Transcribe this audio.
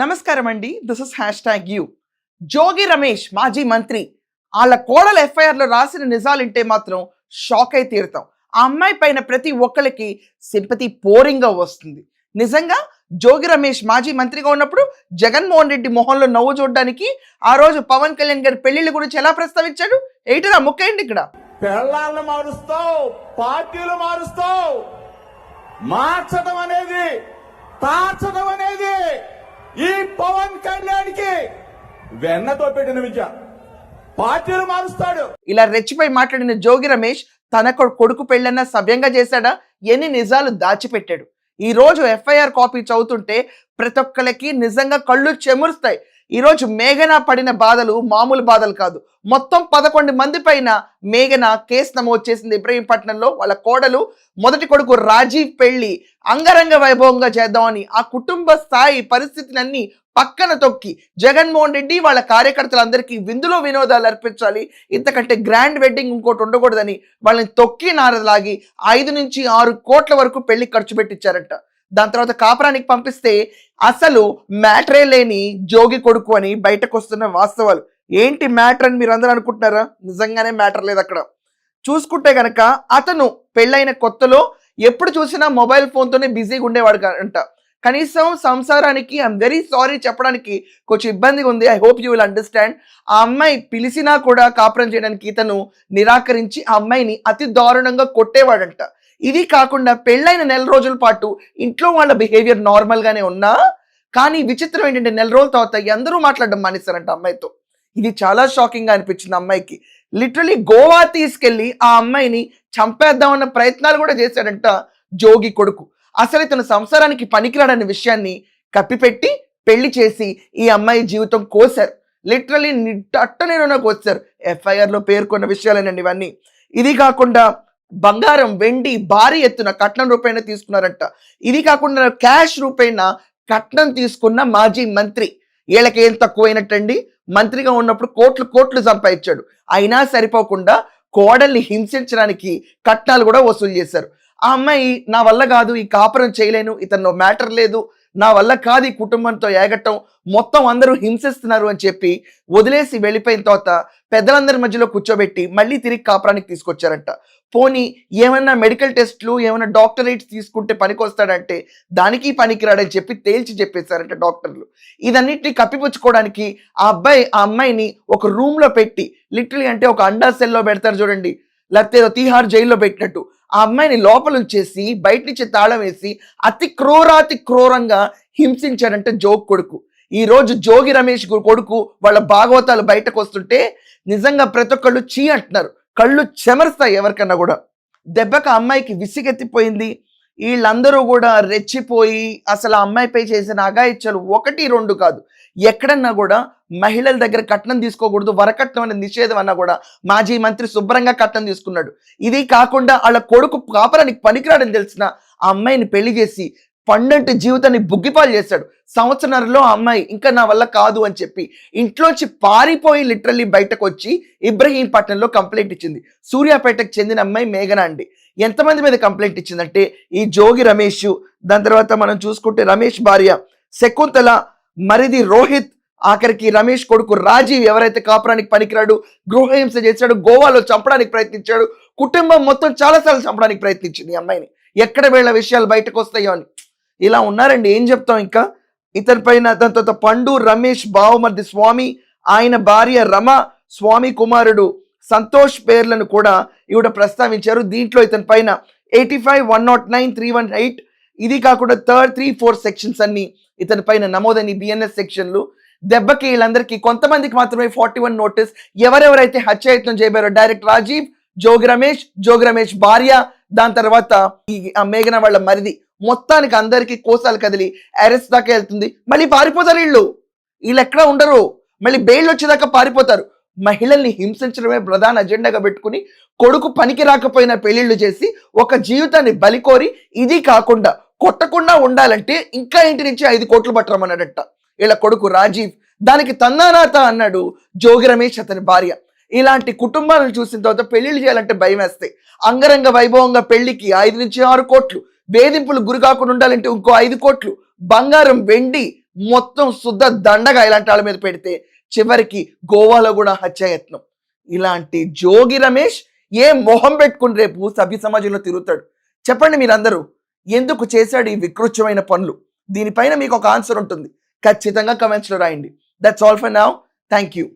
నమస్కారం అండి. This is #యూ. జోగి రమేష్ మాజీ మంత్రి వాళ్ళ కోడల ఎఫ్ఐఆర్లో రాసిన నిజాలు వింటే మాత్రం షాక్ అయి తీరుతాం. ఆ అమ్మాయి పైన ప్రతి ఒక్కరికి సింపతి పోరింగ్గా వస్తుంది. నిజంగా జోగి రమేష్ మాజీ మంత్రిగా ఉన్నప్పుడు జగన్మోహన్ రెడ్డి మొహంలో నవ్వు చూడడానికి ఆ రోజు పవన్ కళ్యాణ్ గారి పెళ్లిళ్ళ గురించి ఎలా ప్రస్తావించాడు? ఏంటిరా ముక్కేయండి ఇక్కడ. పెళ్ళాలను మారుస్తావు, పార్టీలు మారుస్తావు, మార్చడం అనేది తార్చడం అనేది ఈ పవన్ కళ్యాణ్కి వెన్నతో పెట్టిన విద్య. పార్టీలు మారుస్తాడు. ఇలా రెచ్చిపోయి మాట్లాడిన జోగి రమేష్ తన కొడుకు పెళ్ళన్నా సవ్యంగా చేశాడా? ఎన్ని నిజాలు దాచిపెట్టాడు. ఈ రోజు ఎఫ్ఐఆర్ కాపీ చదువుతుంటే ప్రతి ఒక్కరికి నిజంగా కళ్ళు చెమురుస్తాయి. ఈరోజు మేఘన పడిన బాధలు మామూలు బాధలు కాదు. మొత్తం 11 మంది పైన మేఘన కేసు నమోదు చేసింది ఇబ్రహీంపట్నంలో. వాళ్ళ కోడలు మొదటి కొడుకు రాజీవ్ పెళ్లి అంగరంగ వైభవంగా చేద్దామని ఆ కుటుంబ స్థాయి పరిస్థితులన్నీ పక్కన తొక్కి జగన్మోహన్ రెడ్డి వాళ్ళ కార్యకర్తలందరికీ విందులో వినోదాలు అర్పించాలి, ఇంతకంటే గ్రాండ్ వెడ్డింగ్ ఇంకోటి ఉండకూడదని వాళ్ళని తొక్కి నారలాగి 5 నుంచి 6 కోట్ల వరకు పెళ్లి ఖర్చు పెట్టించారంట. దాని తర్వాత కాపురానికి పంపిస్తే అసలు మ్యాటరే లేని జోగి కొడుకు అని బయటకు వస్తున్న వాస్తవాలు. ఏంటి మ్యాటర్ అని మీరు అందరూ అనుకుంటున్నారా? నిజంగానే మ్యాటర్ లేదు అక్కడ. చూసుకుంటే గనక అతను పెళ్ళైన కొత్తలో ఎప్పుడు చూసినా మొబైల్ ఫోన్తోనే బిజీగా ఉండేవాడు అంట. కనీసం సంసారానికి ఐఎమ్ వెరీ సారీ చెప్పడానికి కొంచెం ఇబ్బందిగా ఉంది. I hope you will understand. ఆ అమ్మాయి పిలిచినా కూడా కాపురం చేయడానికి ఇతను నిరాకరించి ఆ అమ్మాయిని అతి దారుణంగా కొట్టేవాడంట. ఇది కాకుండా పెళ్ళైన నెల రోజుల పాటు ఇంట్లో వాళ్ళ బిహేవియర్ నార్మల్గానే ఉన్నా కానీ విచిత్రం ఏంటంటే నెల రోజుల తర్వాత అందరూ మాట్లాడడం మానేస్తారంట అమ్మాయితో. ఇది చాలా షాకింగ్గా అనిపించింది అమ్మాయికి. లిటరలీ గోవా తీసుకెళ్ళి ఆ అమ్మాయిని చంపేద్దామన్న ప్రయత్నాలు కూడా చేశాడంట జోగి కొడుకు. అసలు ఇతను సంసారానికి పనికిరాడనే విషయాన్ని కప్పిపెట్టి పెళ్లి చేసి ఈ అమ్మాయి జీవితం కోసారు. లిటరలీ అట్టనేనో కోసారు. ఎఫ్ఐఆర్లో పేర్కొన్న విషయాలేనండి ఇవన్నీ. ఇది కాకుండా బంగారం వెండి భారీ ఎత్తున కట్నం రూపేణ తీసుకున్నారంట. ఇది కాకుండా క్యాష్ రూపేణ కట్నం తీసుకున్న మాజీ మంత్రి. వీళ్ళకి ఏం తక్కువైనట్టండి? మంత్రిగా ఉన్నప్పుడు కోట్లు కోట్లు సంపాదించాడు. అయినా సరిపోకుండా కోడల్ని హింసించడానికి కట్నాలు కూడా వసూలు చేశారు. ఆ అమ్మాయి నా వల్ల కాదు, ఈ కాపురం చేయలేను, ఇతను మ్యాటర్ లేదు, నా వల్ల కాదు ఈ కుటుంబంతో ఏగటం, మొత్తం అందరూ హింసిస్తున్నారు అని చెప్పి వదిలేసి వెళ్ళిపోయిన తర్వాత పెద్దలందరి మధ్యలో కూర్చోబెట్టి మళ్ళీ తిరిగి కాపురానికి తీసుకొచ్చారంట. పోనీ ఏమన్నా మెడికల్ టెస్ట్లు ఏమన్నా డాక్టరేట్స్ తీసుకుంటే పనికొస్తాడంటే దానికి పనికిరాడని చెప్పి తేల్చి చెప్పేశారంట డాక్టర్లు. ఇదన్నిటిని కప్పిపుచ్చుకోవడానికి ఆ అమ్మాయిని ఒక రూమ్లో పెట్టి లిటరలీ అంటే ఒక అండా సెల్లో పెడతారు చూడండి, లేకపోతే ఏదో తీహార్ జైల్లో పెట్టినట్టు ఆ అమ్మాయిని లోపల ఉంచేసి బయట నుంచి తాళం వేసి అతి క్రూరంగా హింసించాడంటే జోగి కొడుకు. ఈ రోజు జోగి రమేష్ కొడుకు వాళ్ళ భాగవతాలు బయటకు వస్తుంటే నిజంగా ప్రతి ఒక్కళ్ళు చీ అంటున్నారు. కళ్ళు చెమరుస్తాయి ఎవరికన్నా కూడా. దెబ్బకి అమ్మాయికి విసిగెత్తిపోయింది. వీళ్ళందరూ కూడా రెచ్చిపోయి అసలు ఆ అమ్మాయిపై చేసిన అఘాయిత్యాలు 1, 2 కాదు. ఎక్కడన్నా కూడా మహిళల దగ్గర కట్నం తీసుకోకూడదు, వరకట్నం అనే నిషేధం అన్నా కూడా మాజీ మంత్రి శుభ్రంగా కట్నం తీసుకున్నాడు. ఇది కాకుండా వాళ్ళ కొడుకు కాపురానికి పనికిరాడని తెలిసిన ఆ అమ్మాయిని పెళ్లి చేసి పండంటి జీవితాన్ని బుగ్గిపాలు చేశాడు. సంవత్సరంలో ఆ అమ్మాయి ఇంకా నా వల్ల కాదు అని చెప్పి ఇంట్లోంచి పారిపోయి లిటరల్లీ బయటకు వచ్చి ఇబ్రహీంపట్నంలో కంప్లైంట్ ఇచ్చింది. సూర్యాపేటకు చెందిన అమ్మాయి మేఘన అండి. ఎంతమంది మీద కంప్లైంట్ ఇచ్చిందంటే ఈ జోగి రమేష్, దాని తర్వాత మనం చూసుకుంటే రమేష్ భార్య శకుంతల, మరిది రోహిత్, ఆఖరికి రమేష్ కొడుకు రాజీవ్ ఎవరైతే కాపురానికి పనికిరాడు, గృహహింస చేశాడు, గోవాలో చంపడానికి ప్రయత్నించాడు, కుటుంబం మొత్తం చాలాసార్లు చంపడానికి ప్రయత్నించింది ఈ అమ్మాయిని. ఎక్కడ వీళ్ళ విషయాలు బయటకు వస్తాయో అని ఇలా ఉన్నారండి. ఏం చెప్తాం ఇంకా ఇతని పైన. దాని తర్వాత పండు రమేష్ బావమర్ది స్వామి, ఆయన భార్య రమ, స్వామి కుమారుడు సంతోష్ పేర్లను కూడా ఈవిడ ప్రస్తావించారు. దీంట్లో ఇతని పైన 85, 109, 318 ఇది కాకుండా 3, 4 సెక్షన్స్ అన్ని ఇతని పైన నమోదని బిఎన్ఎస్ సెక్షన్లు. దెబ్బకి వీళ్ళందరికీ కొంతమందికి మాత్రమే 41 నోటీస్. ఎవరెవరైతే హత్యాయత్నం చేయబారో డైరెక్ట్ రాజీవ్, జోగి రమేష్ భార్య, దాని తర్వాత ఈ మేఘన వాళ్ళ మరిది, మొత్తానికి అందరికీ కోసాలు కదిలి అరెస్ట్ దాకా వెళ్తుంది. మళ్ళీ పారిపోతారు వీళ్ళు ఎక్కడ ఉండరు. మళ్ళీ బెయిల్ వచ్చేదాకా పారిపోతారు. మహిళల్ని హింసించడమే ప్రధాన అజెండాగా పెట్టుకుని కొడుకు పనికి రాకపోయినా పెళ్లిళ్ళు చేసి ఒక జీవితాన్ని బలికోరి, ఇది కాకుండా కొట్టకుండా ఉండాలంటే ఇంకా ఇంటి నుంచి 5 కోట్లు పట్టరమన్నాడట వీళ్ళ కొడుకు రాజీవ్. దానికి తన్నానాత అన్నాడు జోగి రమేష్ అతని భార్య. ఇలాంటి కుటుంబాలను చూసిన తర్వాత పెళ్లిళ్ళు చేయాలంటే భయం వేస్తాయి. అంగరంగ వైభవంగా పెళ్లికి 5 నుంచి 6 కోట్లు, వేధింపులు గురి కాకుండా ఉండాలంటే ఇంకో 5 కోట్లు, బంగారం వెండి మొత్తం శుద్ధ దండగా ఇలాంటి వాళ్ళ మీద పెడితే చివరికి గోవాలో కూడా హత్యాయత్నం. ఇలాంటి జోగి రమేష్ ఏ మొహం పెట్టుకుని రేపు సభ్య సమాజంలో తిరుగుతాడు? చెప్పండి మీరందరూ, ఎందుకు చేశాడు ఈ వికృత్యమైన పనులు? దీనిపైన మీకు ఒక ఆన్సర్ ఉంటుంది, ఖచ్చితంగా కమెంట్స్లో రాయండి. That's all for now. Thank you.